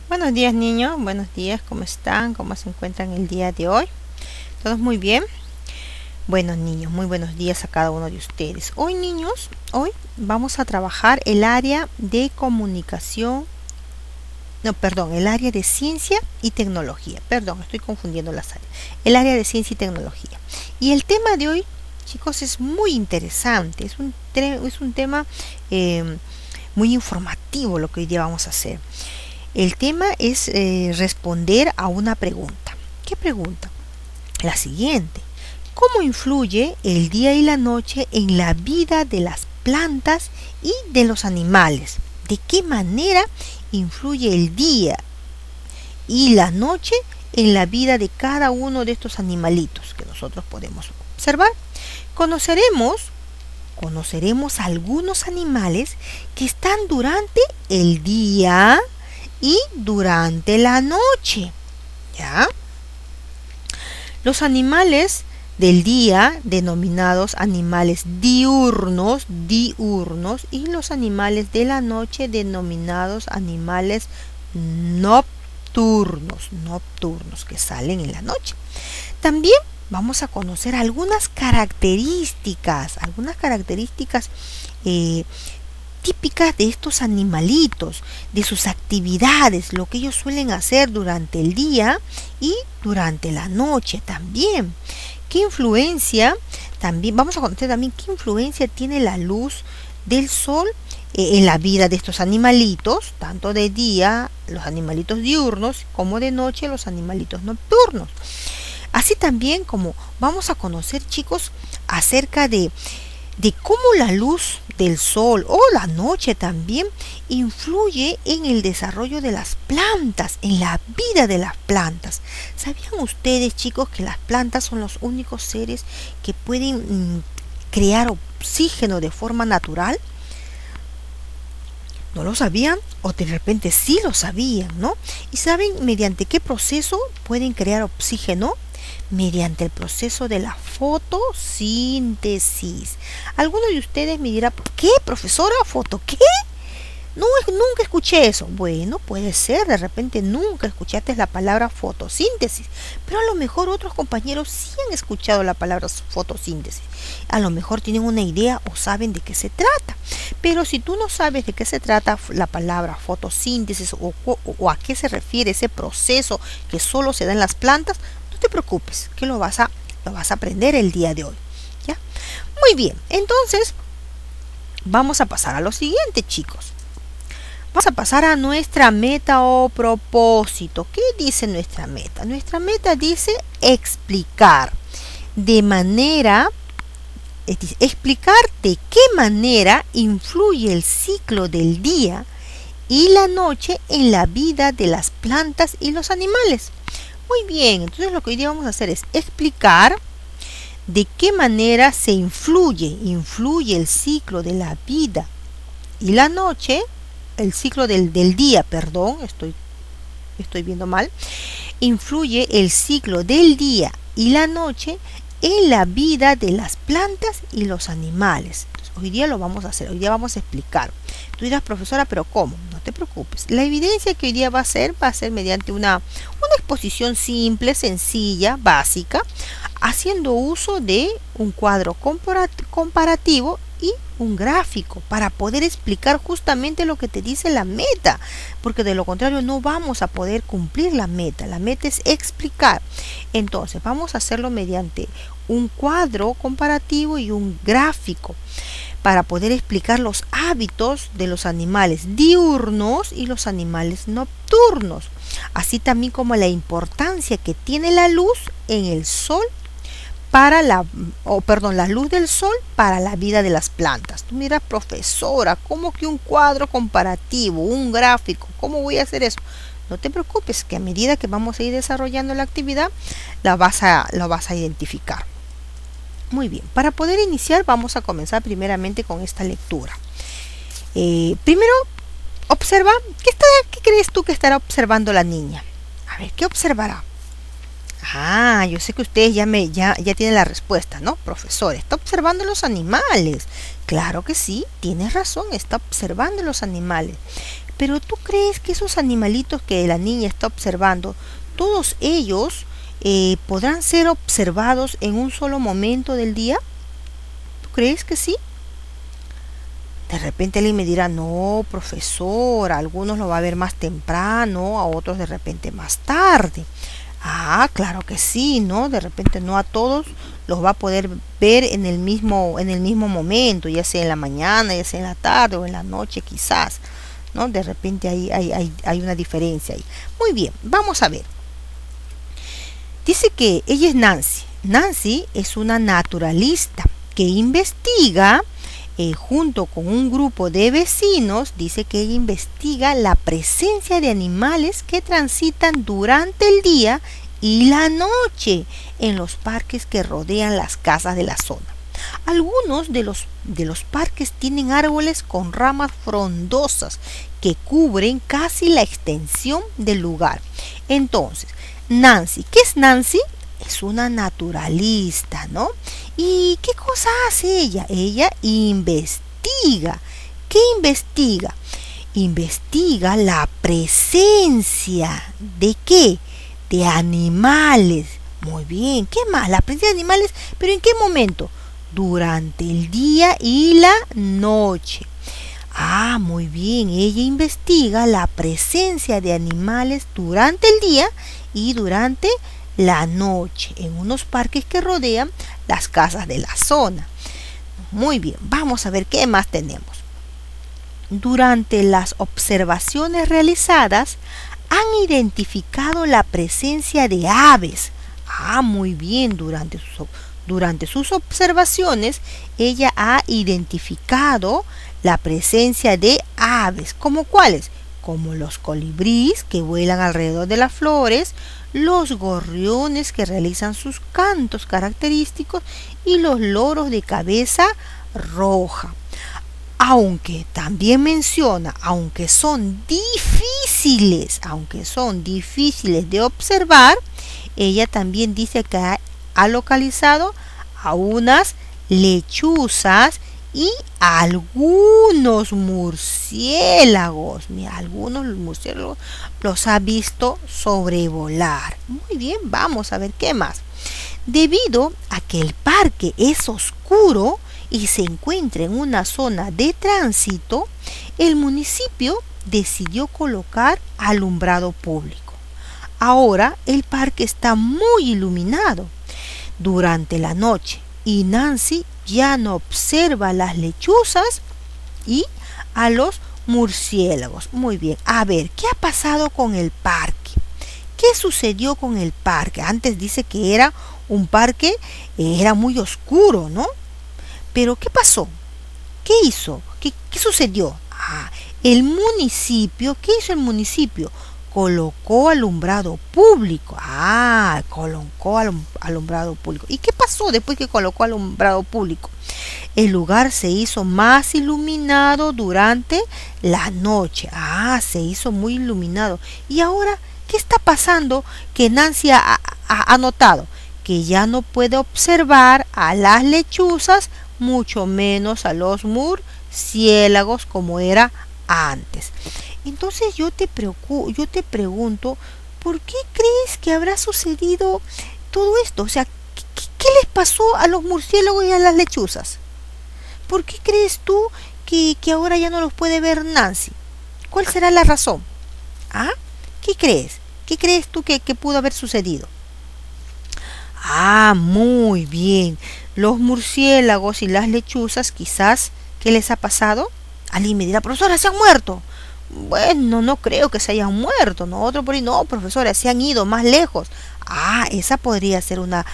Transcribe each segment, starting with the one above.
Buenos días, niños, buenos días, ¿cómo están? ¿Cómo se encuentran el día de hoy? ¿Todos muy bien? Bueno, niños, muy buenos días a cada uno de ustedes. Hoy, niños, hoy vamos a trabajar el área de comunicación, no, perdón, el área de ciencia y tecnología. Perdón, estoy confundiendo las áreas. El área de ciencia y tecnología. Y el tema de hoy, chicos, es muy interesante. Es un tema muy informativo lo que hoy día vamos a hacer. El tema es responder a una pregunta. ¿Qué pregunta? La siguiente. ¿Cómo influye el día y la noche en la vida de las plantas y de los animales? ¿De qué manera influye el día y la noche en la vida de cada uno de estos animalitos que nosotros podemos observar? Conoceremos algunos animales que están durante el día y durante la noche. ¿Ya? Los animales del día, denominados animales diurnos, y los animales de la noche, denominados animales nocturnos, que salen en la noche. También vamos a conocer algunas características típicas de estos animalitos, de sus actividades, lo que ellos suelen hacer durante el día y durante la noche también. ¿Qué influencia? También vamos a conocer también qué influencia tiene la luz del sol en la vida de estos animalitos, tanto de día, los animalitos diurnos, como de noche, los animalitos nocturnos. Así también como vamos a conocer, chicos, acerca de cómo la luz del sol o la noche también influye en el desarrollo de las plantas, en la vida de las plantas. ¿Sabían ustedes, chicos, que las plantas son los únicos seres que pueden crear oxígeno de forma natural? ¿No lo sabían? O de repente sí lo sabían, ¿no? ¿Y saben mediante qué proceso pueden crear oxígeno? Mediante el proceso de la fotosíntesis. Alguno de ustedes me dirá, ¿qué, profesora? ¿Foto qué? No, nunca escuché eso. Bueno, puede ser, de repente nunca escuchaste la palabra fotosíntesis, pero a lo mejor otros compañeros sí han escuchado la palabra fotosíntesis. A lo mejor tienen una idea o saben de qué se trata. Pero si tú no sabes de qué se trata la palabra fotosíntesis o a qué se refiere ese proceso que solo se da en las plantas, no te preocupes, que lo vas a aprender el día de hoy. ¿Ya? Muy bien, entonces vamos a pasar a lo siguiente, chicos. Vamos a pasar a nuestra meta o propósito. ¿Qué dice nuestra meta? Nuestra meta dice explicar explicar de qué manera influye el ciclo del día y la noche en la vida de las plantas y los animales. Muy bien, entonces lo que hoy día vamos a hacer es explicar de qué manera se influye el ciclo de la vida y la noche, el ciclo del día, perdón, estoy viendo mal, influye el ciclo del día y la noche en la vida de las plantas y los animales. Entonces, hoy día lo vamos a hacer, hoy día vamos a explicar. Tú dirás, profesora, pero ¿cómo? No te preocupes. La evidencia que hoy día va a ser mediante una exposición simple, sencilla, básica, haciendo uso de un cuadro comparativo y un gráfico para poder explicar justamente lo que te dice la meta, porque de lo contrario no vamos a poder cumplir la meta. La meta es explicar. Entonces vamos a hacerlo mediante un cuadro comparativo y un gráfico para poder explicar los hábitos de los animales diurnos y los animales nocturnos, así también como la importancia que tiene la luz en el sol la luz del sol para la vida de las plantas. Tú miras, profesora, ¿cómo que un cuadro comparativo, un gráfico? ¿Cómo voy a hacer eso? No te preocupes, que a medida que vamos a ir desarrollando la actividad, lo vas a identificar. Muy bien, para poder iniciar vamos a comenzar primeramente con esta lectura. Primero, observa, ¿qué crees tú que estará observando la niña? A ver, ¿qué observará? Ah, yo sé que ustedes ya tienen la respuesta, ¿no? Profesor, está observando los animales. Claro que sí, tienes razón, está observando los animales. Pero ¿tú crees que esos animalitos que la niña está observando, todos ellos podrán ser observados en un solo momento del día? ¿Tú crees que sí? De repente alguien me dirá, no, profesor, a algunos lo va a ver más temprano, a otros de repente más tarde. Ah, claro que sí, ¿no? De repente no a todos los va a poder ver en el mismo momento, ya sea en la mañana, ya sea en la tarde o en la noche quizás, ¿no? De repente hay una diferencia ahí. Muy bien, vamos a ver. Dice que ella es Nancy. Nancy es una naturalista que investiga junto con un grupo de vecinos. Dice que ella investiga la presencia de animales que transitan durante el día y la noche en los parques que rodean las casas de la zona. Algunos de los parques tienen árboles con ramas frondosas que cubren casi la extensión del lugar. Entonces, Nancy, ¿qué es Nancy? Es una naturalista, ¿no? ¿Y qué cosa hace ella? Ella investiga. ¿Qué investiga? Investiga la presencia ¿de qué? De animales. Muy bien, ¿qué más? La presencia de animales, pero ¿en qué momento? Durante el día y la noche. Ah, muy bien, ella investiga la presencia de animales durante el día y durante la noche en unos parques que rodean las casas de la zona. Muy bien, vamos a ver qué más tenemos. Durante las observaciones realizadas han identificado la presencia de aves. Ah, muy bien, durante sus observaciones ella ha identificado la presencia de aves. ¿Como cuáles? Como los colibríes que vuelan alrededor de las flores, los gorriones que realizan sus cantos característicos y los loros de cabeza roja. Aunque también menciona, aunque son difíciles de observar, ella también dice que ha localizado a unas lechuzas y algunos murciélagos. Mira, algunos murciélagos los ha visto sobrevolar. Muy bien, vamos a ver qué más. Debido a que el parque es oscuro y se encuentra en una zona de tránsito, el municipio decidió colocar alumbrado público. Ahora el parque está muy iluminado durante la noche y Nancy ya no observa las lechuzas y a los murciélagos. Muy bien, a ver, ¿qué ha pasado con el parque? ¿Qué sucedió con el parque? Antes dice que era un parque, era muy oscuro, ¿no? Pero ¿qué pasó? ¿Qué hizo? ¿Qué sucedió? Ah, el municipio, ¿qué hizo el municipio? Colocó alumbrado público. Ah, colocó alumbrado público. ¿Y qué pasó después que colocó alumbrado público? El lugar se hizo más iluminado durante la noche. Ah, se hizo muy iluminado. Y ahora, ¿qué está pasando que Nancy ha notado? Que ya no puede observar a las lechuzas, mucho menos a los murciélagos como era antes. Entonces yo te pregunto, ¿por qué crees que habrá sucedido todo esto? O sea, ¿qué les pasó a los murciélagos y a las lechuzas? ¿Por qué crees tú que ahora ya no los puede ver Nancy? ¿Cuál será la razón? ¿Ah? ¿Qué crees? ¿Qué crees tú que pudo haber sucedido? Ah, muy bien. Los murciélagos y las lechuzas, quizás, ¿qué les ha pasado? Alguien me dirá, profesora, se han muerto. Bueno, no creo que se hayan muerto, ¿no? Otro por ahí, no, profesora, se han ido más lejos. Ah, esa podría ser una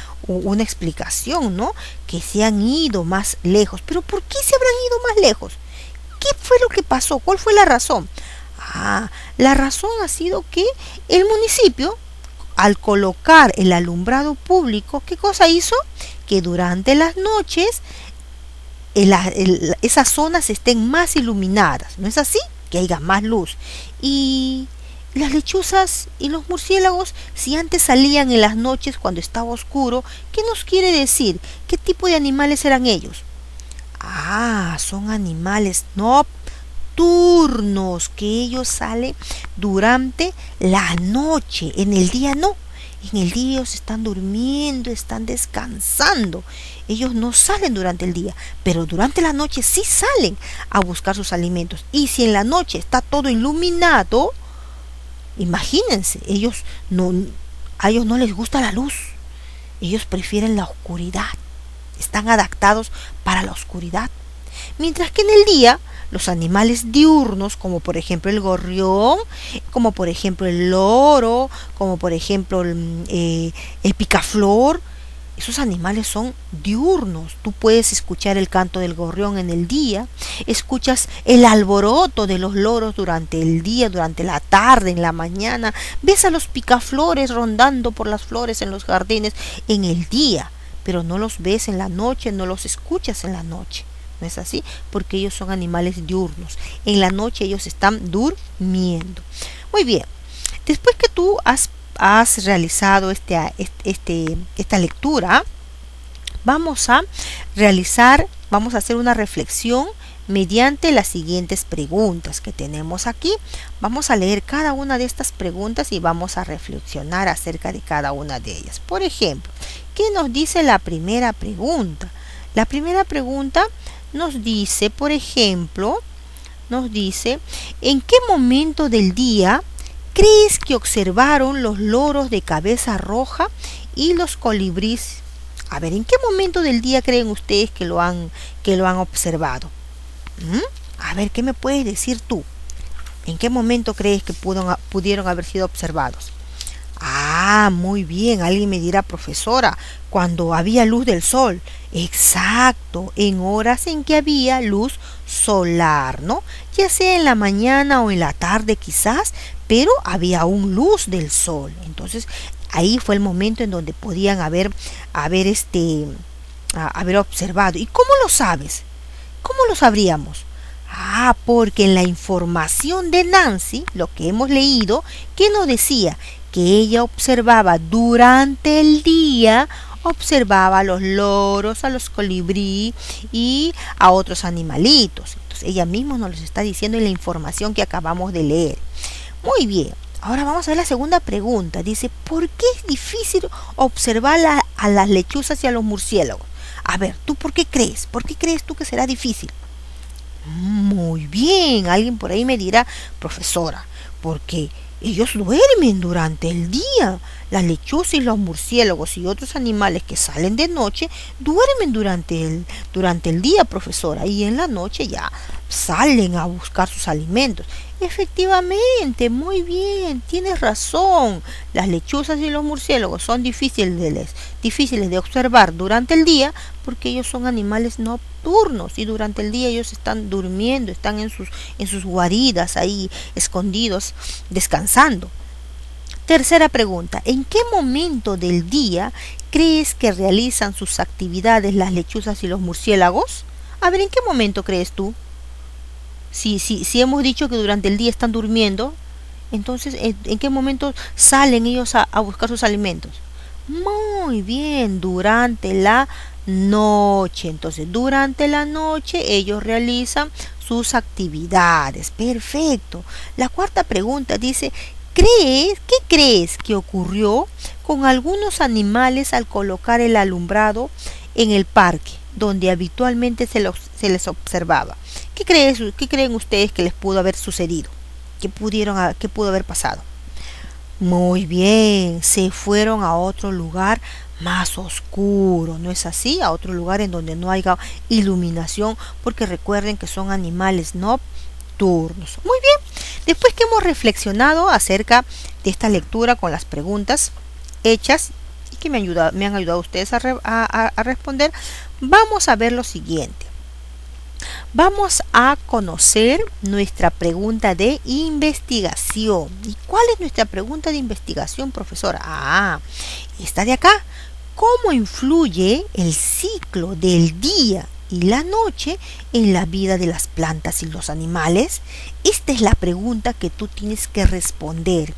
explicación, ¿no? Que se han ido más lejos. Pero ¿por qué se habrán ido más lejos? ¿Qué fue lo que pasó? ¿Cuál fue la razón? Ah, la razón ha sido que el municipio, al colocar el alumbrado público, ¿qué cosa hizo? Que durante las noches esas zonas estén más iluminadas, ¿no es así? Que haya más luz. Y las lechuzas y los murciélagos, si antes salían en las noches cuando estaba oscuro, ¿qué nos quiere decir? ¿Qué tipo de animales eran ellos? Ah, son animales nocturnos, que ellos salen durante la noche, en el día no. En el día ellos están durmiendo, están descansando. Ellos no salen durante el día, pero durante la noche sí salen a buscar sus alimentos. Y si en la noche está todo iluminado, imagínense, a ellos no les gusta la luz. Ellos prefieren la oscuridad. Están adaptados para la oscuridad. Mientras que en el día, los animales diurnos, como por ejemplo el gorrión, como por ejemplo el loro, como por ejemplo el picaflor, esos animales son diurnos. Tú puedes escuchar el canto del gorrión en el día, escuchas el alboroto de los loros durante el día, durante la tarde, en la mañana, ves a los picaflores rondando por las flores en los jardines en el día, pero no los ves en la noche, no los escuchas en la noche. ¿No es así? Porque ellos son animales diurnos. En la noche ellos están durmiendo. Muy bien. Después que tú has realizado esta lectura, vamos a hacer una reflexión mediante las siguientes preguntas que tenemos aquí. Vamos a leer cada una de estas preguntas y vamos a reflexionar acerca de cada una de ellas. Por ejemplo, ¿qué nos dice la primera pregunta? La primera pregunta nos dice, por ejemplo, ¿en qué momento del día crees que observaron los loros de cabeza roja y los colibríes? A ver, ¿en qué momento del día creen ustedes que lo han observado? A ver, ¿qué me puedes decir tú? ¿En qué momento crees que pudieron haber sido observados? Ah, muy bien, alguien me dirá, profesora, cuando había luz del sol. Exacto, en horas en que había luz solar, ¿no? Ya sea en la mañana o en la tarde quizás, pero había aún luz del sol. Entonces, ahí fue el momento en donde podían haber observado. ¿Y cómo lo sabes? ¿Cómo lo sabríamos? Ah, porque en la información de Nancy, lo que hemos leído, ¿qué nos decía? Que ella observaba durante el día, observaba a los loros, a los colibrí y a otros animalitos. Entonces ella misma nos lo está diciendo en la información que acabamos de leer. Muy bien, ahora vamos a ver la segunda pregunta. Dice, ¿por qué es difícil observar a las lechuzas y a los murciélagos? A ver, ¿tú por qué crees? ¿Por qué crees tú que será difícil? Muy bien, alguien por ahí me dirá, profesora, porque ellos duermen durante el día. Las lechuzas y los murciélagos y otros animales que salen de noche duermen durante el día, profesora, y en la noche ya salen a buscar sus alimentos. Efectivamente, muy bien, tienes razón. Las lechuzas y los murciélagos son difíciles de observar durante el día porque ellos son animales nocturnos y durante el día ellos están durmiendo, están en sus guaridas ahí escondidos, descansando. Tercera pregunta, ¿en qué momento del día crees que realizan sus actividades las lechuzas y los murciélagos? A ver, ¿en qué momento crees tú? Si hemos dicho que durante el día están durmiendo, entonces, ¿en qué momento salen ellos a buscar sus alimentos? Muy bien, durante la noche. Entonces, durante la noche ellos realizan sus actividades. Perfecto. La cuarta pregunta dice, ¿qué crees que ocurrió con algunos animales al colocar el alumbrado en el parque, donde habitualmente se les observaba? ¿Qué creen ustedes que les pudo haber sucedido? ¿Qué pudo haber pasado? Muy bien, se fueron a otro lugar más oscuro, ¿no es así? A otro lugar en donde no haya iluminación, porque recuerden que son animales nocturnos. Muy bien, después que hemos reflexionado acerca de esta lectura con las preguntas hechas y que me han ayudado ustedes a responder, vamos a ver lo siguiente. Vamos a conocer nuestra pregunta de investigación. ¿Y cuál es nuestra pregunta de investigación, profesora? Ah, esta de acá. ¿Cómo influye el ciclo del día y la noche en la vida de las plantas y los animales? Esta es la pregunta que tú tienes que responder.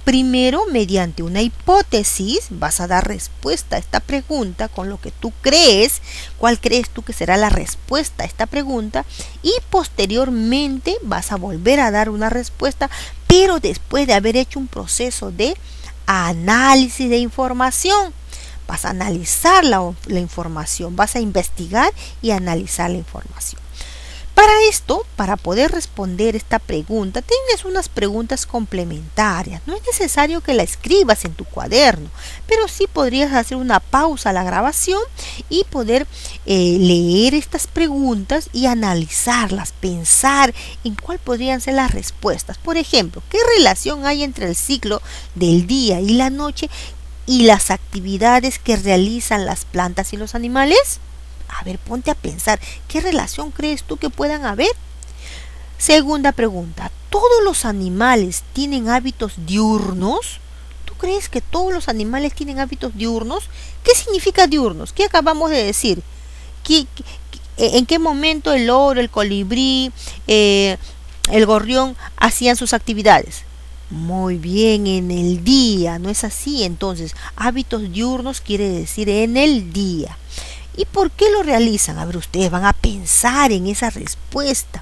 Primero, mediante una hipótesis, vas a dar respuesta a esta pregunta con lo que tú crees, cuál crees tú que será la respuesta a esta pregunta, y posteriormente vas a volver a dar una respuesta, pero después de haber hecho un proceso de análisis de información. Vas a analizar la información, vas a investigar y analizar la información. Para esto, para poder responder esta pregunta, tienes unas preguntas complementarias. No es necesario que la escribas en tu cuaderno, pero sí podrías hacer una pausa a la grabación y poder leer estas preguntas y analizarlas, pensar en cuál podrían ser las respuestas. Por ejemplo, ¿qué relación hay entre el ciclo del día y la noche y las actividades que realizan las plantas y los animales? A ver, ponte a pensar, ¿qué relación crees tú que puedan haber? Segunda pregunta, ¿todos los animales tienen hábitos diurnos? ¿Tú crees que todos los animales tienen hábitos diurnos? ¿Qué significa diurnos? ¿Qué acabamos de decir? ¿En qué momento el loro, el colibrí, el gorrión hacían sus actividades? Muy bien, en el día, ¿no es así? Entonces, hábitos diurnos quiere decir en el día. ¿Y por qué lo realizan? A ver, ustedes van a pensar en esa respuesta.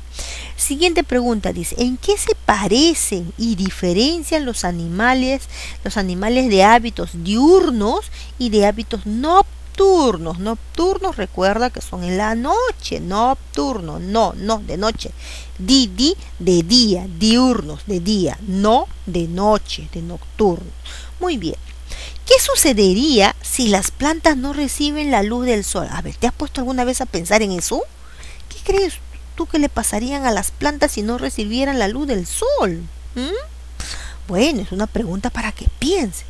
Siguiente pregunta dice, ¿en qué se parecen y diferencian los animales de hábitos diurnos y de hábitos nocturnos? Nocturnos, recuerda que son en la noche, nocturnos, no, de noche. De día, diurnos, de día, no de noche, de nocturnos. Muy bien. ¿Qué sucedería si las plantas no reciben la luz del sol? A ver, ¿te has puesto alguna vez a pensar en eso? ¿Qué crees tú que le pasarían a las plantas si no recibieran la luz del sol? Bueno, es una pregunta para que piensen.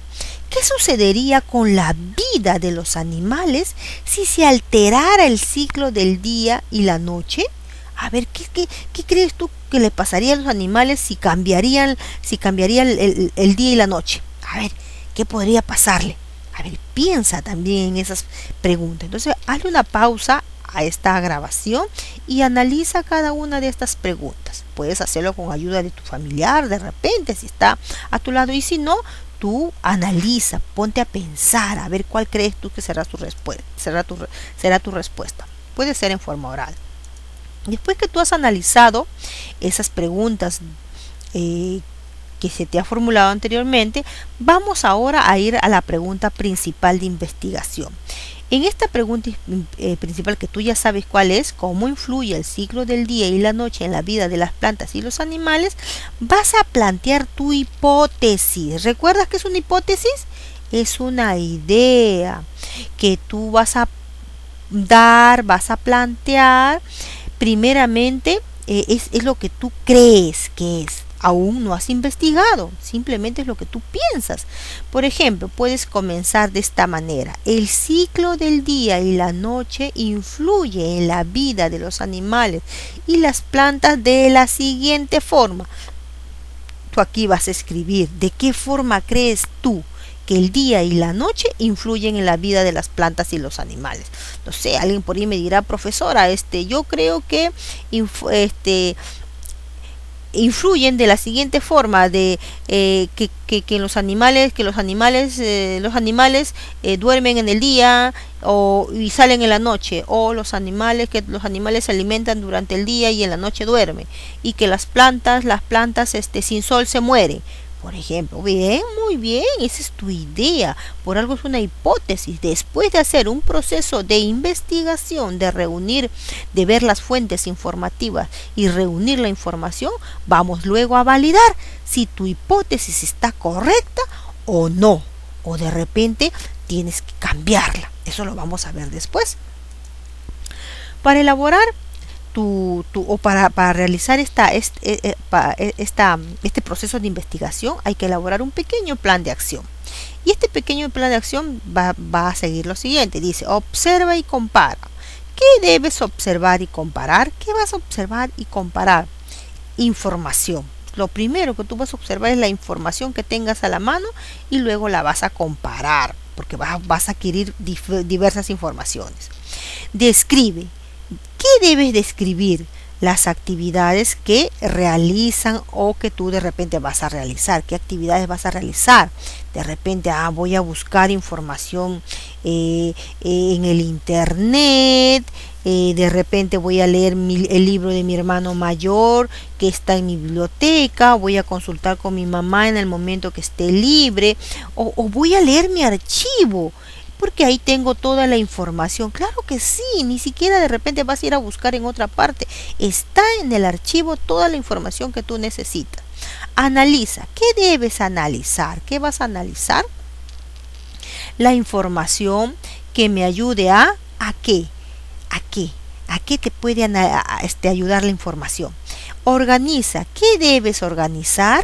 ¿Qué sucedería con la vida de los animales si se alterara el ciclo del día y la noche? A ver, ¿qué crees tú que le pasaría a los animales si cambiaría el día y la noche? A ver, ¿qué podría pasarle? A ver, piensa también en esas preguntas. Entonces, hazle una pausa a esta grabación y analiza cada una de estas preguntas. Puedes hacerlo con ayuda de tu familiar, de repente, si está a tu lado. Y si no, tú analiza, ponte a pensar, a ver cuál crees tú que será tu respuesta. Puede ser en forma oral. Después que tú has analizado esas preguntas que se te ha formulado anteriormente, vamos ahora a ir a la pregunta principal de investigación. En esta pregunta principal, que tú ya sabes cuál es, cómo influye el ciclo del día y la noche en la vida de las plantas y los animales, vas a plantear tu hipótesis. ¿Recuerdas qué es una hipótesis? Es una idea que tú vas a plantear. Primeramente, es lo que tú crees que es. Aún no has investigado, simplemente es lo que tú piensas. Por ejemplo, puedes comenzar de esta manera. El ciclo del día y la noche influye en la vida de los animales y las plantas de la siguiente forma. Tú aquí vas a escribir de qué forma crees tú que el día y la noche influyen en la vida de las plantas y los animales. No sé, alguien por ahí me dirá, profesora, yo creo que influyen de la siguiente forma, de que los animales duermen en el día y salen en la noche, o los animales se alimentan durante el día y en la noche duermen, y que las plantas sin sol se mueren. Por ejemplo, bien, muy bien, esa es tu idea. Por algo es una hipótesis. Después de hacer un proceso de investigación, de ver las fuentes informativas y reunir la información, vamos luego a validar si tu hipótesis está correcta o no. O de repente tienes que cambiarla. Eso lo vamos a ver después. Para elaborar para realizar este proceso de investigación, hay que elaborar un pequeño plan de acción. Y este pequeño plan de acción va a seguir lo siguiente. Dice, observa y compara. ¿Qué debes observar y comparar? ¿Qué vas a observar y comparar? Información. Lo primero que tú vas a observar es la información que tengas a la mano y luego la vas a comparar, porque vas a adquirir diversas informaciones. Describe. ¿Qué debes describir? las actividades que realizan o que tú de repente vas a realizar. ¿Qué actividades vas a realizar? De repente, voy a buscar información en el internet. De repente voy a leer el libro de mi hermano mayor que está en mi biblioteca. Voy a consultar con mi mamá en el momento que esté libre. O voy a leer mi archivo, porque ahí tengo toda la información. Claro que sí, ni siquiera de repente vas a ir a buscar en otra parte. Está en el archivo toda la información que tú necesitas. Analiza. ¿Qué debes analizar? ¿Qué vas a analizar? La información que me ayude ¿a qué? ¿A qué? ¿A qué te puede ayudar la información? Organiza. ¿Qué debes organizar?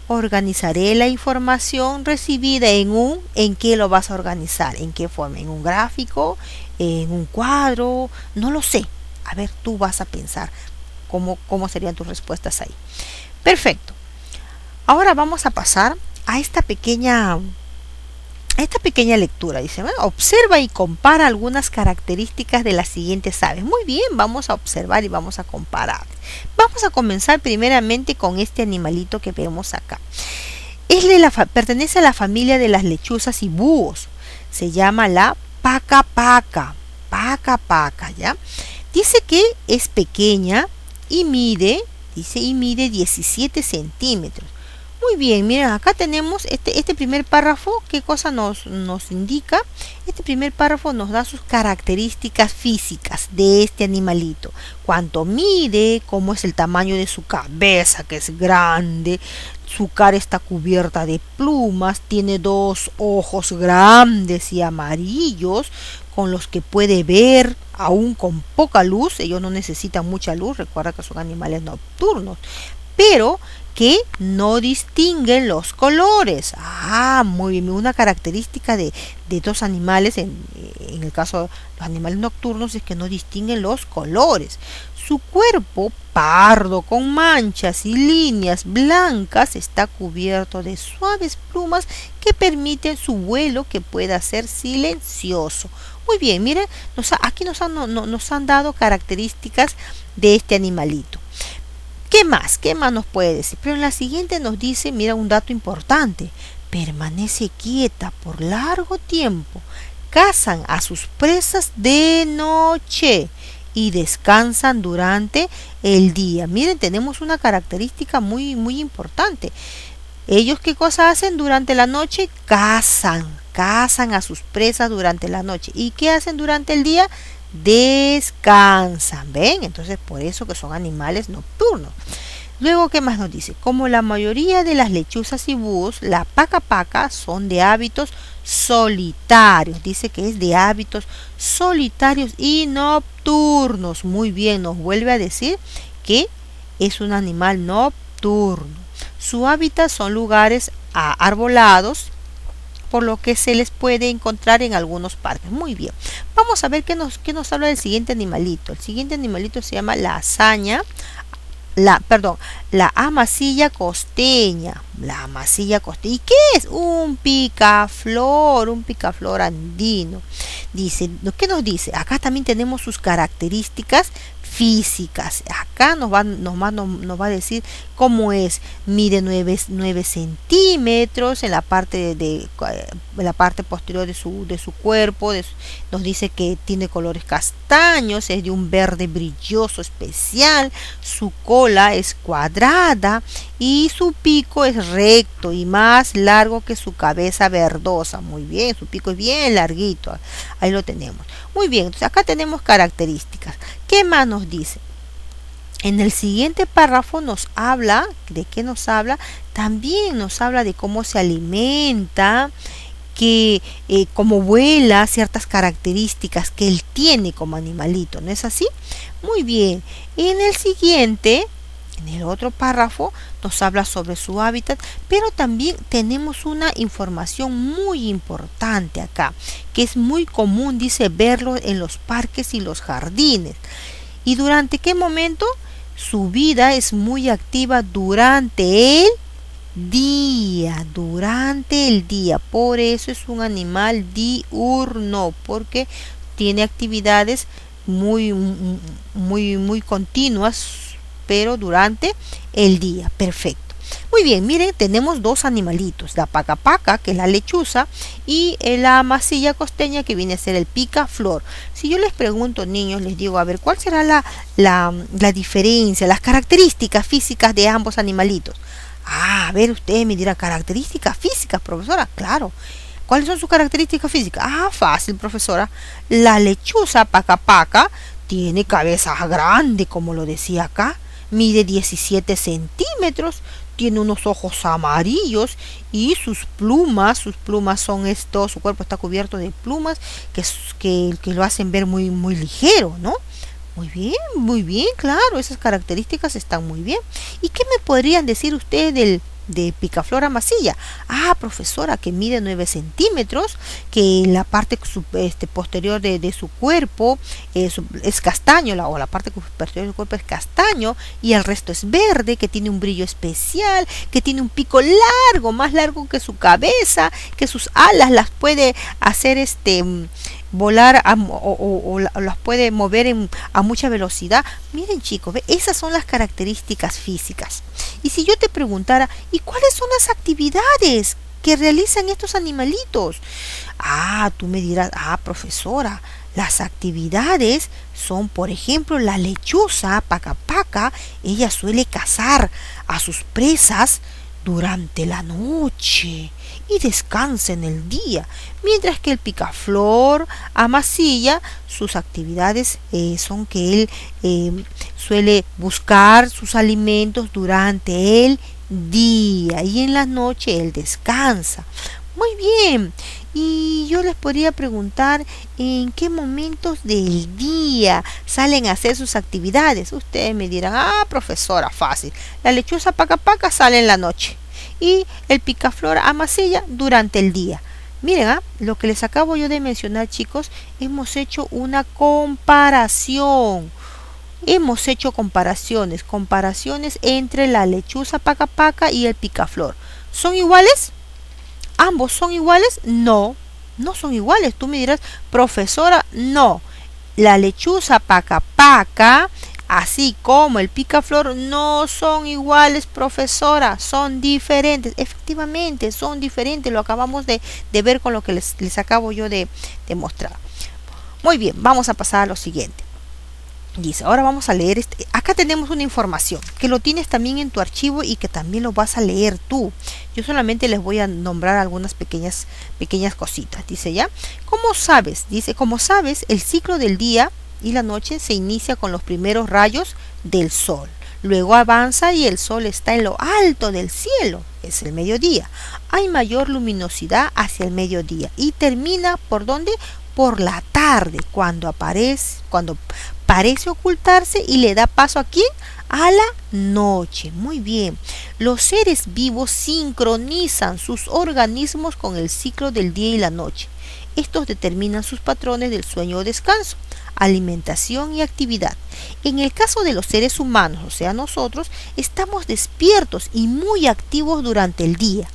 Organizaré la información recibida ¿en qué lo vas a organizar? ¿En qué forma? ¿En un gráfico? ¿En un cuadro? No lo sé. A ver, tú vas a pensar cómo serían tus respuestas ahí. Perfecto. Ahora vamos a pasar a esta pequeña lectura. Dice, observa y compara algunas características de las siguientes aves. Muy bien, vamos a observar y vamos a comparar. Vamos a comenzar primeramente con este animalito que vemos acá. Pertenece a la familia de las lechuzas y búhos. Se llama la paca-paca. Paca-paca, ¿ya? Dice que es pequeña y mide 17 centímetros. Muy bien, miren, acá tenemos este primer párrafo. ¿Qué cosa nos indica? Este primer párrafo nos da sus características físicas de este animalito. Cuánto mide, cómo es el tamaño de su cabeza, que es grande. Su cara está cubierta de plumas, tiene 2 ojos grandes y amarillos con los que puede ver aún con poca luz. Ellos no necesitan mucha luz, recuerda que son animales nocturnos, pero que no distinguen los colores. Muy bien, una característica de estos animales, en el caso de los animales nocturnos, es que no distinguen los colores. Su cuerpo, pardo con manchas y líneas blancas, está cubierto de suaves plumas que permiten su vuelo, que pueda ser silencioso. Muy bien, miren, aquí nos han dado características de este animalito. ¿Qué más? ¿Qué más nos puede decir? Pero en la siguiente nos dice, mira, un dato importante. Permanece quieta por largo tiempo. Cazan a sus presas de noche y descansan durante el día. Miren, tenemos una característica muy, muy importante. Ellos, ¿qué cosa hacen durante la noche? Cazan a sus presas durante la noche. ¿Y qué hacen durante el día? Descansan, ¿ven? Entonces, por eso que son animales nocturnos. Luego, ¿qué más nos dice? Como la mayoría de las lechuzas y búhos, la paca-paca son de hábitos solitarios. Dice que es de hábitos solitarios y nocturnos. Muy bien, nos vuelve a decir que es un animal nocturno. Su hábitat son lugares arbolados, por lo que se les puede encontrar en algunos parques. Muy bien, vamos a ver qué nos habla del siguiente animalito. El siguiente animalito se llama la amasilla costeña. La amasilla costeña. ¿Y qué es? Un picaflor andino. Dice, ¿qué nos dice? Acá también tenemos sus características físicas. Acá nos va a decir cómo es. Mide 9 centímetros en la parte en la parte posterior de su cuerpo. Nos dice que tiene colores castaños, es de un verde brilloso especial. Su cola es cuadrada y su pico es recto y más largo que su cabeza verdosa. Muy bien, su pico es bien larguito. Ahí lo tenemos. Muy bien, entonces acá tenemos características. ¿Qué más nos dice? En el siguiente párrafo nos habla, ¿de qué nos habla? También nos habla de cómo se alimenta, que cómo vuela, ciertas características que él tiene como animalito, ¿no es así? Muy bien. En el siguiente, en el otro párrafo, nos habla sobre su hábitat, pero también tenemos una información muy importante acá, que es muy común, dice, verlo en los parques y los jardines. ¿Y durante qué momento? Su vida es muy activa durante el día. Por eso es un animal diurno, porque tiene actividades muy, muy continuas, pero durante el día. Perfecto. Muy bien, miren, tenemos dos animalitos, la paca paca, que es la lechuza, y la masilla costeña, que viene a ser el picaflor. Si yo les pregunto, niños, les digo, a ver, ¿cuál será la diferencia, las características físicas de ambos animalitos? Ah, a ver, usted me dirá, características físicas, profesora. Claro. ¿Cuáles son sus características físicas? Ah, fácil, profesora. La lechuza paca paca tiene cabeza grande, como lo decía acá, mide 17 centímetros, tiene unos ojos amarillos y sus plumas son esto, su cuerpo está cubierto de plumas que lo hacen ver muy ligero, ¿no? Muy bien, claro, esas características están muy bien. ¿Y qué me podrían decir ustedes de picaflor amasilla? Ah, profesora, que mide 9 centímetros, que la parte posterior de su cuerpo es castaño, o la parte posterior del cuerpo es castaño, y el resto es verde, que tiene un brillo especial, que tiene un pico largo, más largo que su cabeza, que sus alas las puede hacer volar o las puede mover a mucha velocidad. Miren, chicos, ¿ve? Esas son las características físicas. Y si yo te preguntara, ¿y cuáles son las actividades que realizan estos animalitos? Ah, tú me dirás, ah, profesora, las actividades son, por ejemplo, la lechuza paca paca, ella suele cazar a sus presas durante la noche y descansa en el día, mientras que el picaflor amasilla, sus actividades son que él suele buscar sus alimentos durante el día y en la noche él descansa. Muy bien, y yo les podría preguntar en qué momentos del día salen a hacer sus actividades. Ustedes me dirán, ah, profesora, fácil. La lechuza paca paca sale en la noche y el picaflor amasilla durante el día. Miren, lo que les acabo yo de mencionar, chicos, hemos hecho una comparación. Hemos hecho comparaciones entre la lechuza paca paca y el picaflor. ¿Son iguales? ¿Ambos son iguales? No, no son iguales. Tú me dirás, profesora, no. La lechuza paca paca, así como el picaflor, no son iguales, profesora, son diferentes. Efectivamente, son diferentes. Lo acabamos de ver con lo que les acabo yo de mostrar. Muy bien, vamos a pasar a lo siguiente. Dice, ahora vamos a leer acá tenemos una información que lo tienes también en tu archivo y que también lo vas a leer tú. Yo solamente les voy a nombrar algunas pequeñas cositas. Dice ya, ¿cómo sabes? Dice, como sabes, el ciclo del día y la noche se inicia con los primeros rayos del sol. Luego avanza y el sol está en lo alto del cielo, es el mediodía. Hay mayor luminosidad hacia el mediodía y termina ¿por dónde? Por la tarde, cuando parece ocultarse y le da paso ¿a quién? A la noche. Muy bien. Los seres vivos sincronizan sus organismos con el ciclo del día y la noche. Estos determinan sus patrones del sueño o descanso, alimentación y actividad. En el caso de los seres humanos, o sea nosotros, estamos despiertos y muy activos durante el día.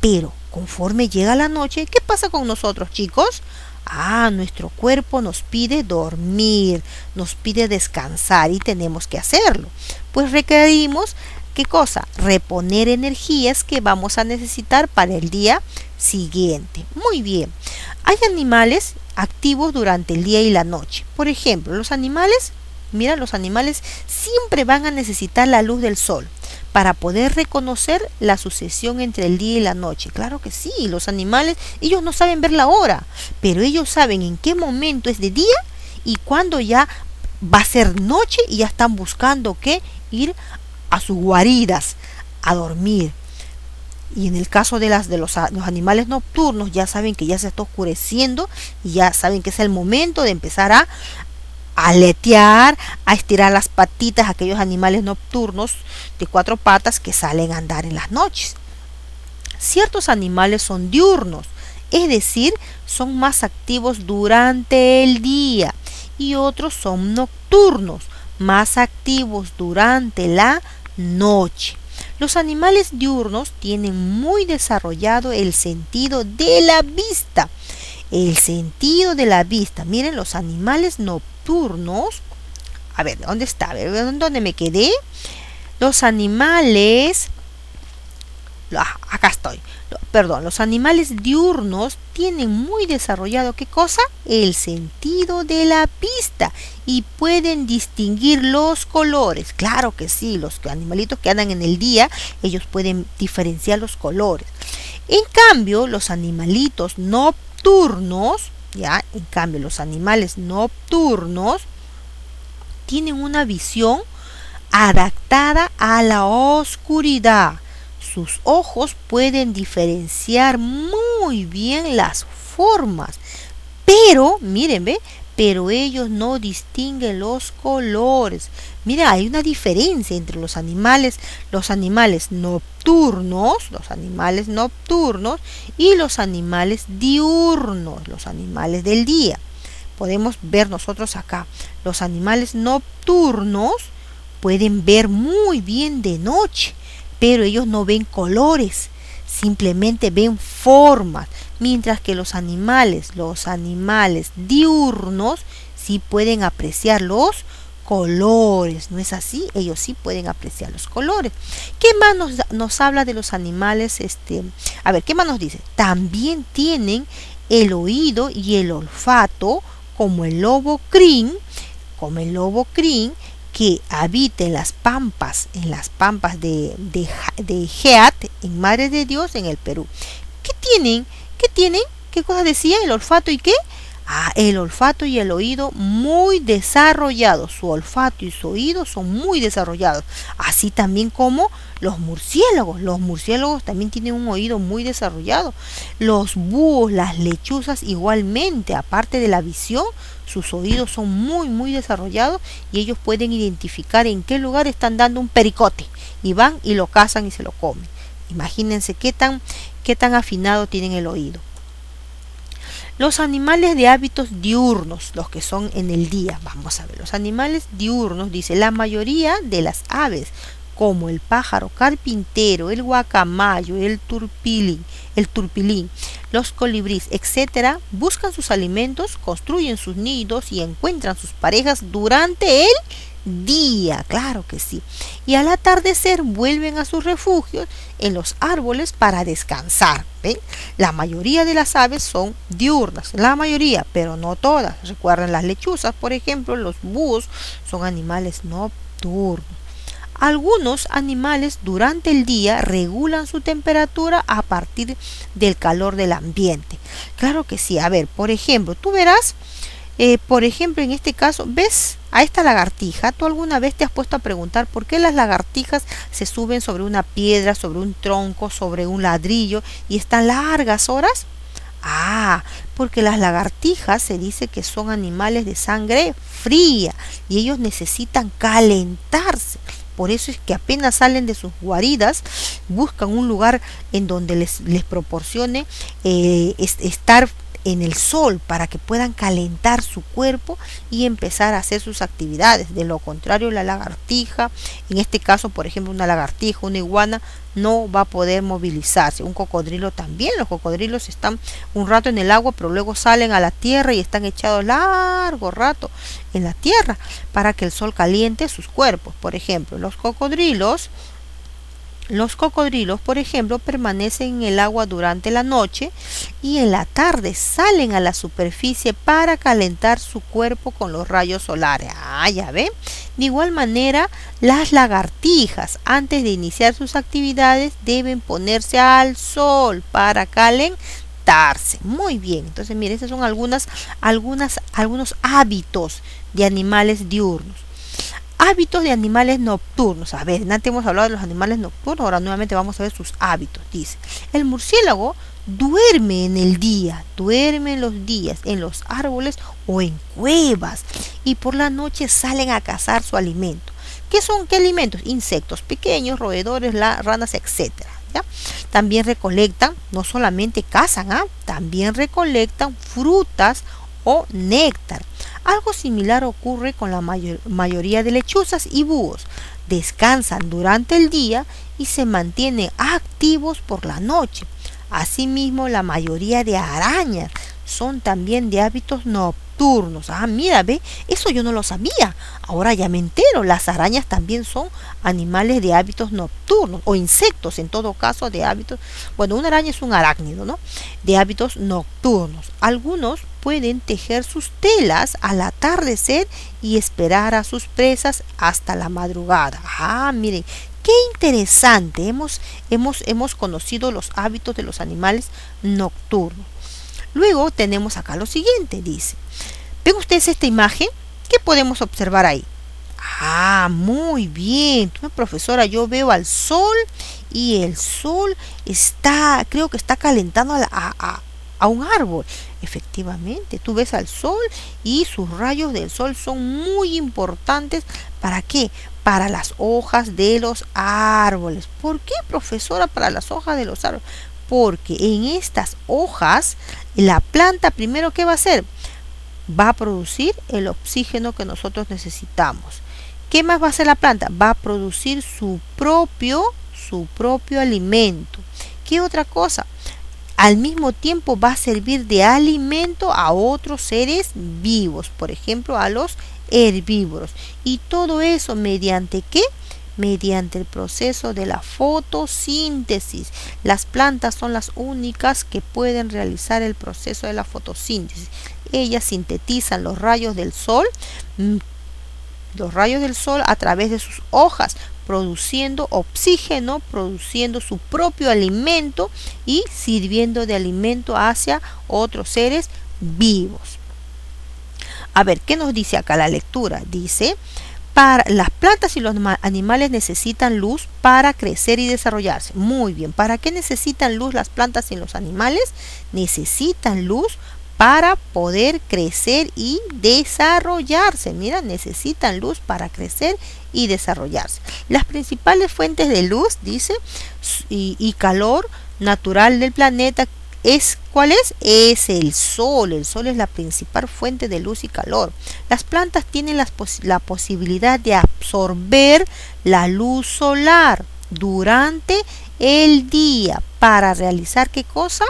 Pero conforme llega la noche, ¿qué pasa con nosotros, chicos? Ah, nuestro cuerpo nos pide dormir, nos pide descansar y tenemos que hacerlo. Pues requerimos, ¿qué cosa? Reponer energías que vamos a necesitar para el día siguiente. Muy bien. Hay animales activos durante el día y la noche. Por ejemplo, los animales siempre van a necesitar la luz del sol para poder reconocer la sucesión entre el día y la noche. Claro que sí, los animales, ellos no saben ver la hora, pero ellos saben en qué momento es de día y cuándo ya va a ser noche y ya están buscando ir a sus guaridas a dormir. Y en el caso de los animales nocturnos, ya saben que ya se está oscureciendo y ya saben que es el momento de empezar a aletear, a estirar las patitas, aquellos animales nocturnos de 4 patas que salen a andar en las noches. Ciertos animales son diurnos, es decir, son más activos durante el día, y otros son nocturnos, más activos durante la noche. Los animales diurnos tienen muy desarrollado el sentido de la vista. El sentido de la vista. Miren, los animales nocturnos nocturnos, a ver, ¿dónde está? A ver, ¿dónde me quedé? Los animales, acá estoy. Perdón, los animales diurnos tienen muy desarrollado, ¿qué cosa? El sentido de la vista y pueden distinguir los colores. Claro que sí, los animalitos que andan en el día, ellos pueden diferenciar los colores. En cambio, los animalitos nocturnos, ya, en cambio, los animales nocturnos tienen una visión adaptada a la oscuridad. Sus ojos pueden diferenciar muy bien las formas, pero, miren, ¿ve? Pero ellos no distinguen los colores. Mira, hay una diferencia entre los animales nocturnos y los animales diurnos, los animales del día. Podemos ver nosotros acá, los animales nocturnos pueden ver muy bien de noche, pero ellos no ven colores, simplemente ven formas, mientras que los animales diurnos sí pueden apreciar los colores, ¿no es así? Ellos sí pueden apreciar los colores. ¿Qué más nos habla de los animales? A ver, ¿qué más nos dice? También tienen el oído y el olfato como el lobo crin, que habita en las pampas de Heat, en Madre de Dios, en el Perú. ¿Qué tienen? ¿Qué cosa decía? ¿El olfato y qué? El olfato y el oído muy desarrollados. Su olfato y su oído son muy desarrollados. Así también como los murciélagos. Los murciélagos también tienen un oído muy desarrollado. Los búhos, las lechuzas igualmente, aparte de la visión, sus oídos son muy desarrollados y ellos pueden identificar en qué lugar están dando un pericote y van y lo cazan y se lo comen. Imagínense qué tan afinado tienen el oído. Los animales de hábitos diurnos, los que son en el día, vamos a ver, los animales diurnos, dice, la mayoría de las aves, como el pájaro carpintero, el guacamayo, el turpilín, los colibríes, etcétera, buscan sus alimentos, construyen sus nidos y encuentran sus parejas durante el día, claro que sí. Y al atardecer vuelven a sus refugios en los árboles para descansar. ¿Ven? La mayoría de las aves son diurnas, la mayoría, pero no todas. Recuerden, las lechuzas, por ejemplo, los búhos son animales nocturnos. Algunos animales durante el día regulan su temperatura a partir del calor del ambiente. Claro que sí. A ver, por ejemplo, tú verás, por ejemplo, en este caso, ¿ves a esta lagartija? ¿Tú alguna vez te has puesto a preguntar por qué las lagartijas se suben sobre una piedra, sobre un tronco, sobre un ladrillo y están largas horas? Porque las lagartijas se dice que son animales de sangre fría y ellos necesitan calentarse. Por eso es que apenas salen de sus guaridas, buscan un lugar en donde les proporcione estar en el sol para que puedan calentar su cuerpo y empezar a hacer sus actividades. De lo contrario, la lagartija, en este caso, por ejemplo, una lagartija, una iguana, no va a poder movilizarse. Un cocodrilo también. Los cocodrilos están un rato en el agua, pero luego salen a la tierra y están echados largo rato en la tierra para que el sol caliente sus cuerpos. Por ejemplo, los cocodrilos, por ejemplo, permanecen en el agua durante la noche y en la tarde salen a la superficie para calentar su cuerpo con los rayos solares. Ya ven. De igual manera, las lagartijas, antes de iniciar sus actividades, deben ponerse al sol para calentarse. Muy bien. Entonces, miren, estos son algunos hábitos de animales diurnos. Hábitos de animales nocturnos. A ver, antes hemos hablado de los animales nocturnos, ahora nuevamente vamos a ver sus hábitos. Dice, el murciélago duerme en el día, duerme en los días, en los árboles o en cuevas, y por la noche salen a cazar su alimento. ¿Qué alimentos? Insectos pequeños, roedores, ranas, etcétera. ¿Ya? También recolectan, no solamente cazan, también recolectan frutas o néctar. Algo similar ocurre con la mayoría de lechuzas y búhos. Descansan durante el día y se mantienen activos por la noche. Asimismo, la mayoría de arañas son también de hábitos nocturnos. nocturnos. Ah, mira, ve, eso yo no lo sabía. Ahora ya me entero. Las arañas también son animales de hábitos nocturnos, o insectos en todo caso de hábitos. Bueno, una araña es un arácnido, ¿no? De hábitos nocturnos. Algunos pueden tejer sus telas al atardecer y esperar a sus presas hasta la madrugada. Ah, miren, qué interesante. Hemos conocido los hábitos de los animales nocturnos. Luego tenemos acá lo siguiente, dice. ¿Ven ustedes esta imagen? ¿Qué podemos observar ahí? Ah, muy bien. Profesora, yo veo al sol y el sol creo que está calentando a un árbol. Efectivamente, tú ves al sol y sus rayos del sol son muy importantes. ¿Para qué? Para las hojas de los árboles. ¿Por qué, profesora, para las hojas de los árboles? Porque en estas hojas la planta primero, ¿qué va a hacer? Va a producir el oxígeno que nosotros necesitamos. ¿Qué más va a hacer la planta? Va a producir su propio alimento. ¿Qué otra cosa? Al mismo tiempo va a servir de alimento a otros seres vivos, por ejemplo a los herbívoros. Y todo eso ¿mediante qué? Mediante el proceso de la fotosíntesis. Las plantas son las únicas que pueden realizar el proceso de la fotosíntesis. Ellas sintetizan los rayos del sol a través de sus hojas, produciendo oxígeno, produciendo su propio alimento y sirviendo de alimento hacia otros seres vivos. A ver, ¿qué nos dice acá la lectura? Dice, las plantas y los animales necesitan luz para crecer y desarrollarse. Muy bien, ¿para qué necesitan luz las plantas y los animales? Necesitan luz para poder crecer y desarrollarse. Mira, necesitan luz para crecer y desarrollarse. Las principales fuentes de luz, dice, y calor natural del planeta ¿cuál es? Es el sol. El sol es la principal fuente de luz y calor. Las plantas tienen la posibilidad de absorber la luz solar durante el día para realizar ¿qué cosa?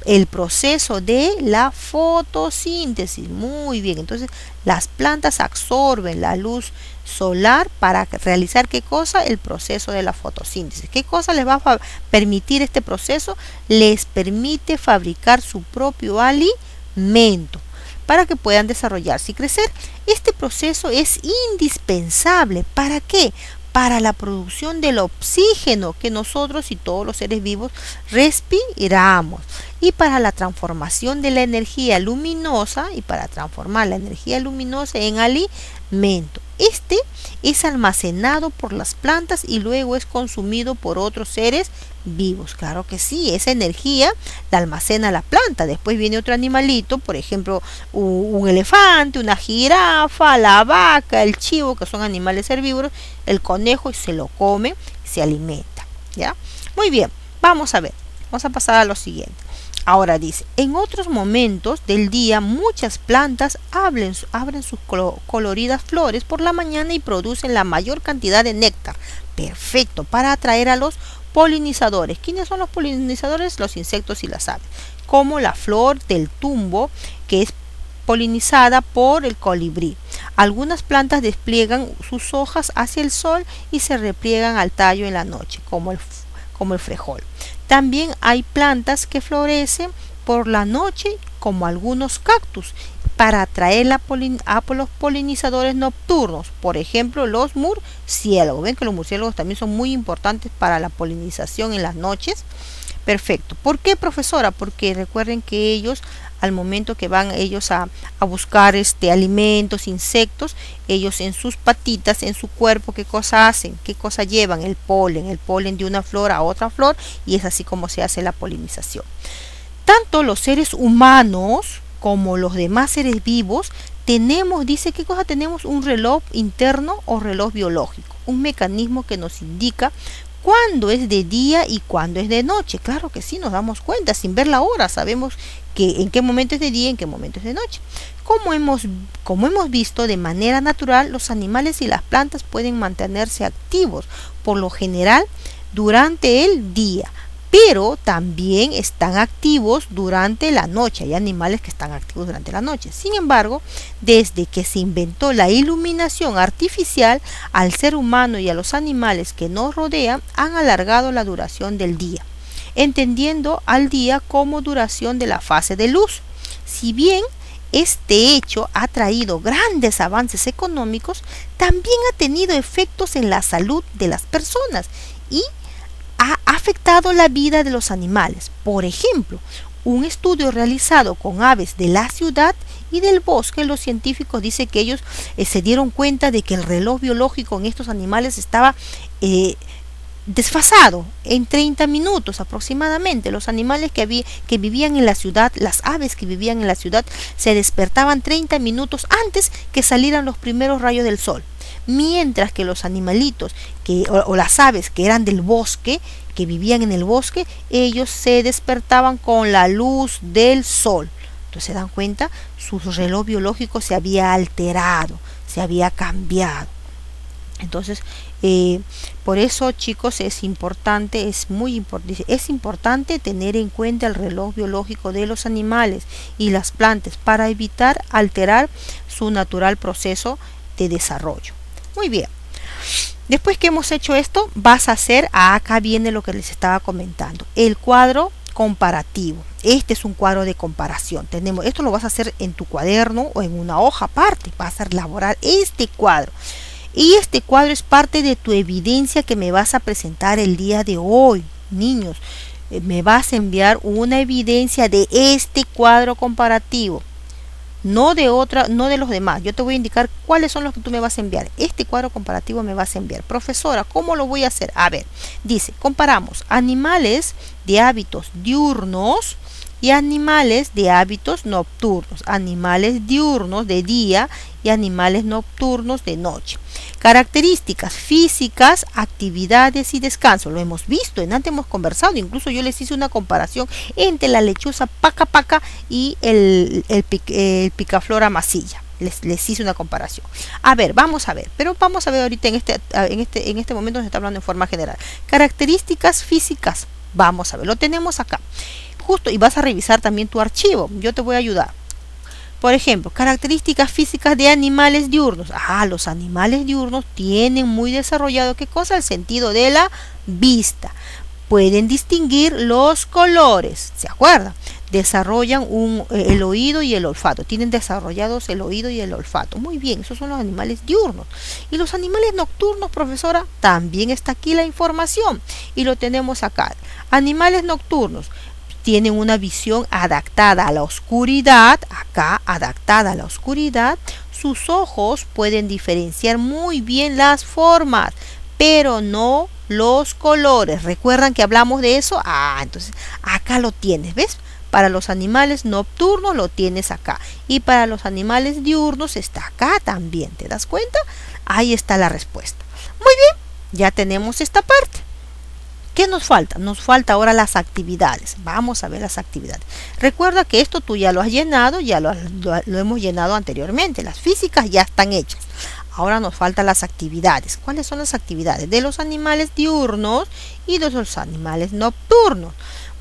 El proceso de la fotosíntesis. Muy bien, entonces las plantas absorben la luz solar para realizar ¿qué cosa? El proceso de la fotosíntesis. ¿Qué cosa les va a permitir este proceso? Les permite fabricar su propio alimento para que puedan desarrollarse y crecer. Este proceso es indispensable. ¿Para qué? Para la producción del oxígeno que nosotros y todos los seres vivos respiramos, y para la transformación de la energía luminosa, y para transformar la energía luminosa en alimento. Este es almacenado por las plantas y luego es consumido por otros seres vivos. Claro que sí, esa energía la almacena la planta. Después viene otro animalito, por ejemplo, un elefante, una jirafa, la vaca, el chivo, que son animales herbívoros, el conejo, y se lo come, se alimenta. ¿Ya? Muy bien, vamos a ver. Vamos a pasar a lo siguiente. Ahora dice, en otros momentos del día muchas plantas abren sus coloridas flores por la mañana y producen la mayor cantidad de néctar. Perfecto, para atraer a los polinizadores. ¿Quiénes son los polinizadores? Los insectos y las aves. Como la flor del tumbo, que es polinizada por el colibrí. Algunas plantas despliegan sus hojas hacia el sol y se repliegan al tallo en la noche, como el frejol. También hay plantas que florecen por la noche, como algunos cactus, para atraer a los polinizadores nocturnos, por ejemplo los murciélagos. Ven que los murciélagos también son muy importantes para la polinización en las noches. Perfecto. ¿Por qué, profesora? Porque recuerden que ellos, al momento que van ellos a buscar alimentos, insectos, ellos en sus patitas, en su cuerpo, ¿qué cosa hacen? ¿Qué cosa llevan? El polen de una flor a otra flor, y es así como se hace la polinización. Tanto los seres humanos como los demás seres vivos tenemos, dice, ¿qué cosa tenemos? Un reloj interno o reloj biológico, un mecanismo que nos indica cuándo es de día y cuándo es de noche. Claro que sí, nos damos cuenta, sin ver la hora, sabemos que en qué momento es de día y en qué momento es de noche. Como hemos visto, de manera natural, los animales y las plantas pueden mantenerse activos, por lo general, durante el día, pero también están activos durante la noche. Hay animales que están activos durante la noche. Sin embargo, desde que se inventó la iluminación artificial, al ser humano y a los animales que nos rodean han alargado la duración del día, entendiendo al día como duración de la fase de luz. Si bien este hecho ha traído grandes avances económicos, también ha tenido efectos en la salud de las personas y ha afectado la vida de los animales. Por ejemplo, un estudio realizado con aves de la ciudad y del bosque, los científicos dicen que ellos se dieron cuenta de que el reloj biológico en estos animales estaba desfasado en 30 minutos aproximadamente. Los animales que vivían en la ciudad, las aves que vivían en la ciudad, se despertaban 30 minutos antes que salieran los primeros rayos del sol, mientras que los animalitos o las aves que eran del bosque, que vivían en el bosque, ellos se despertaban con la luz del sol. Entonces se dan cuenta, su reloj biológico se había alterado, se había cambiado. Entonces, por eso, chicos, es muy importante tener en cuenta el reloj biológico de los animales y las plantas para evitar alterar su natural proceso de desarrollo. Muy bien. Después que hemos hecho esto, vas a hacer, acá viene lo que les estaba comentando, el cuadro comparativo. Este es un cuadro de comparación. Esto lo vas a hacer en tu cuaderno o en una hoja aparte. Vas a elaborar este cuadro. Y este cuadro es parte de tu evidencia que me vas a presentar el día de hoy. Niños, me vas a enviar una evidencia de este cuadro comparativo. No de los demás. Yo te voy a indicar cuáles son los que tú me vas a enviar. Este cuadro comparativo me vas a enviar. Profesora, ¿cómo lo voy a hacer? A ver, dice, comparamos animales de hábitos diurnos y animales de hábitos nocturnos. Animales diurnos de día y animales nocturnos de noche. Características físicas, actividades y descanso. Lo hemos visto, antes hemos conversado, incluso yo les hice una comparación entre la lechuza paca paca y el picaflor masilla. Les hice una comparación. A ver, vamos a ver, pero vamos a ver ahorita en este momento se está hablando en forma general. Características físicas, vamos a ver, lo tenemos acá. Justo, y vas a revisar también tu archivo, yo te voy a ayudar. Por ejemplo, características físicas de animales diurnos. Los animales diurnos tienen muy desarrollado, ¿qué cosa? El sentido de la vista. Pueden distinguir los colores, ¿se acuerdan? Desarrollan el oído y el olfato. Tienen desarrollados el oído y el olfato. Muy bien, esos son los animales diurnos. Y los animales nocturnos, profesora, también está aquí la información. Y lo tenemos acá. Animales nocturnos tienen una visión adaptada a la oscuridad, acá adaptada a la oscuridad. Sus ojos pueden diferenciar muy bien las formas, pero no los colores. ¿Recuerdan que hablamos de eso? Entonces acá lo tienes, ¿ves? Para los animales nocturnos lo tienes acá. Y para los animales diurnos está acá también. ¿Te das cuenta? Ahí está la respuesta. Muy bien, ya tenemos esta parte. ¿Qué nos falta? Nos falta ahora las actividades. Vamos a ver las actividades. Recuerda que esto tú ya lo has llenado, ya lo hemos llenado anteriormente. Las físicas ya están hechas. Ahora nos faltan las actividades. ¿Cuáles son las actividades? De los animales diurnos y de los animales nocturnos.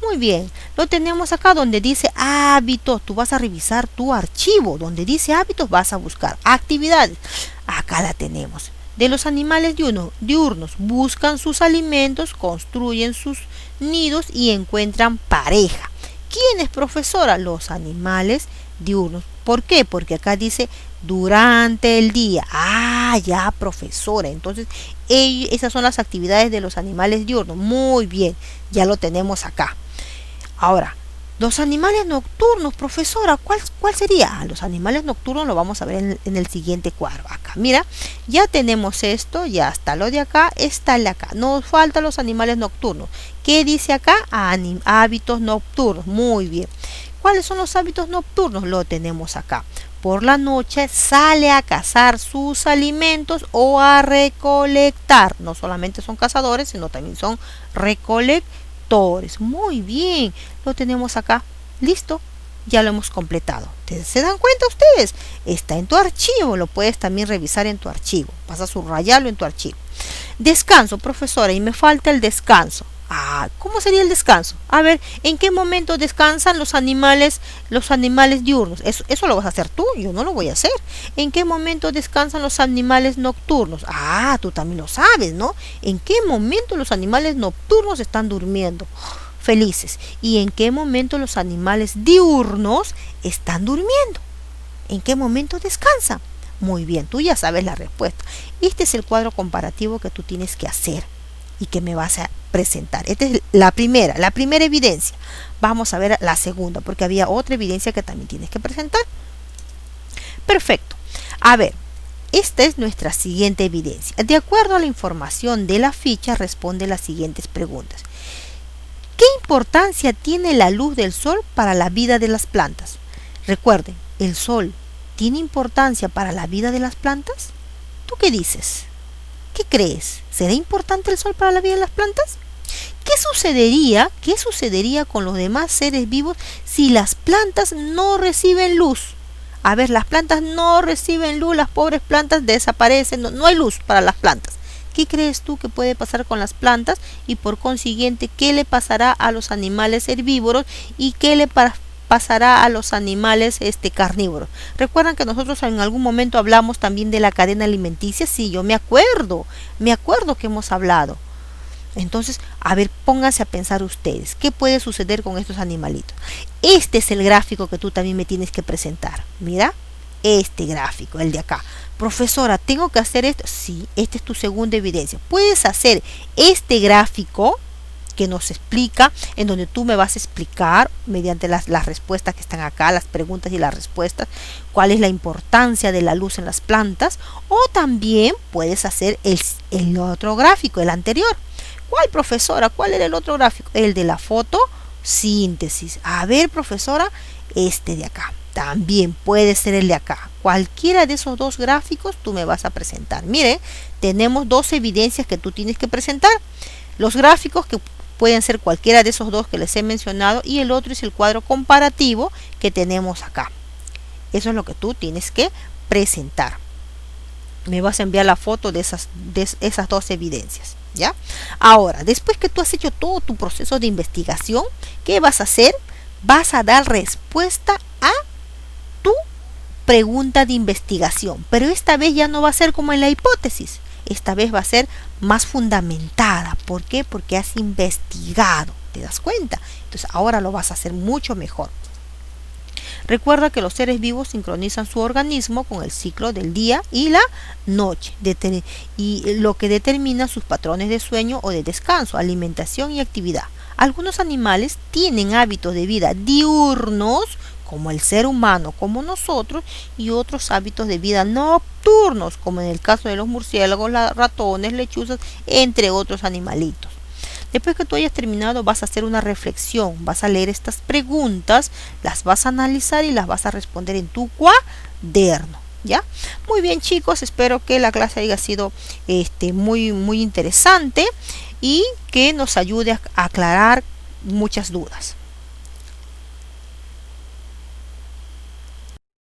Muy bien, lo tenemos acá donde dice hábitos. Tú vas a revisar tu archivo. Donde dice hábitos vas a buscar actividades. Acá la tenemos. De los animales diurnos, buscan sus alimentos, construyen sus nidos y encuentran pareja. ¿Quién es, profesora? Los animales diurnos. ¿Por qué? Porque acá dice durante el día. Ya, profesora. Entonces, esas son las actividades de los animales diurnos. Muy bien, ya lo tenemos acá. Ahora, los animales nocturnos, profesora, ¿cuál sería? Los animales nocturnos lo vamos a ver en el siguiente cuadro. Acá, mira, ya tenemos esto, ya está lo de acá, está el de acá. Nos faltan los animales nocturnos. ¿Qué dice acá? Hábitos nocturnos. Muy bien. ¿Cuáles son los hábitos nocturnos? Lo tenemos acá. Por la noche sale a cazar sus alimentos o a recolectar. No solamente son cazadores, sino también son recolectores. Muy bien, lo tenemos acá. Listo, ya lo hemos completado. ¿Se dan cuenta ustedes? Está en tu archivo, lo puedes también revisar en tu archivo. Vas a subrayarlo en tu archivo. Descanso, profesora, y me falta el descanso. Ah, ¿cómo sería el descanso? A ver, ¿en qué momento descansan los animales diurnos? Eso lo vas a hacer tú, yo no lo voy a hacer. ¿En qué momento descansan los animales nocturnos? Ah, tú también lo sabes, ¿no? ¿En qué momento los animales nocturnos están durmiendo? Felices. ¿Y en qué momento los animales diurnos están durmiendo? ¿En qué momento descansan? Muy bien, tú ya sabes la respuesta. Este es el cuadro comparativo que tú tienes que hacer y que me vas a presentar. Esta es la primera evidencia. Vamos a ver la segunda, porque había otra evidencia que también tienes que presentar. Perfecto. A ver, esta es nuestra siguiente evidencia. De acuerdo a la información de la ficha, responde las siguientes preguntas. ¿Qué importancia tiene la luz del sol para la vida de las plantas? Recuerden, el sol tiene importancia para la vida de las plantas. ¿Tú qué dices? ¿Qué crees? ¿Será importante el sol para la vida de las plantas? ¿Qué sucedería con los demás seres vivos si las plantas no reciben luz? A ver, las plantas no reciben luz, las pobres plantas desaparecen, no hay luz para las plantas. ¿Qué crees tú que puede pasar con las plantas y por consiguiente qué le pasará a los animales herbívoros y qué le pasará a los animales carnívoros? Recuerdan que nosotros en algún momento hablamos también de la cadena alimenticia. Sí, yo me acuerdo que hemos hablado. Entonces, a ver, pónganse a pensar ustedes, ¿qué puede suceder con estos animalitos? Este es el gráfico que tú también me tienes que presentar. Mira, este gráfico, el de acá. Profesora, ¿tengo que hacer esto? Sí, esta es tu segunda evidencia. Puedes hacer este gráfico que nos explica, en donde tú me vas a explicar mediante las respuestas que están acá, las preguntas y las respuestas, cuál es la importancia de la luz en las plantas, o también puedes hacer el otro gráfico, el anterior. ¿Cuál, profesora? ¿Cuál era el otro gráfico? El de la fotosíntesis. A ver, profesora, este de acá. También puede ser el de acá. Cualquiera de esos dos gráficos tú me vas a presentar. Mire, tenemos dos evidencias que tú tienes que presentar. Los gráficos que pueden ser cualquiera de esos dos que les he mencionado y el otro es el cuadro comparativo que tenemos acá. Eso es lo que tú tienes que presentar. Me vas a enviar la foto de esas dos evidencias, ¿ya? Ahora, después que tú has hecho todo tu proceso de investigación, ¿qué vas a hacer? Vas a dar respuesta a tu pregunta de investigación, pero esta vez ya no va a ser como en la hipótesis. Esta vez va a ser más fundamentada. ¿Por qué? Porque has investigado. ¿Te das cuenta? Entonces ahora lo vas a hacer mucho mejor. Recuerda que los seres vivos sincronizan su organismo con el ciclo del día y la noche, y lo que determina sus patrones de sueño o de descanso, alimentación y actividad. Algunos animales tienen hábitos de vida diurnos, como el ser humano, como nosotros, y otros hábitos de vida nocturnos, como en el caso de los murciélagos, ratones, lechuzas, entre otros animalitos. Después que tú hayas terminado, vas a hacer una reflexión, vas a leer estas preguntas, las vas a analizar y las vas a responder en tu cuaderno, ¿ya? Muy bien, chicos, espero que la clase haya sido muy interesante y que nos ayude a aclarar muchas dudas.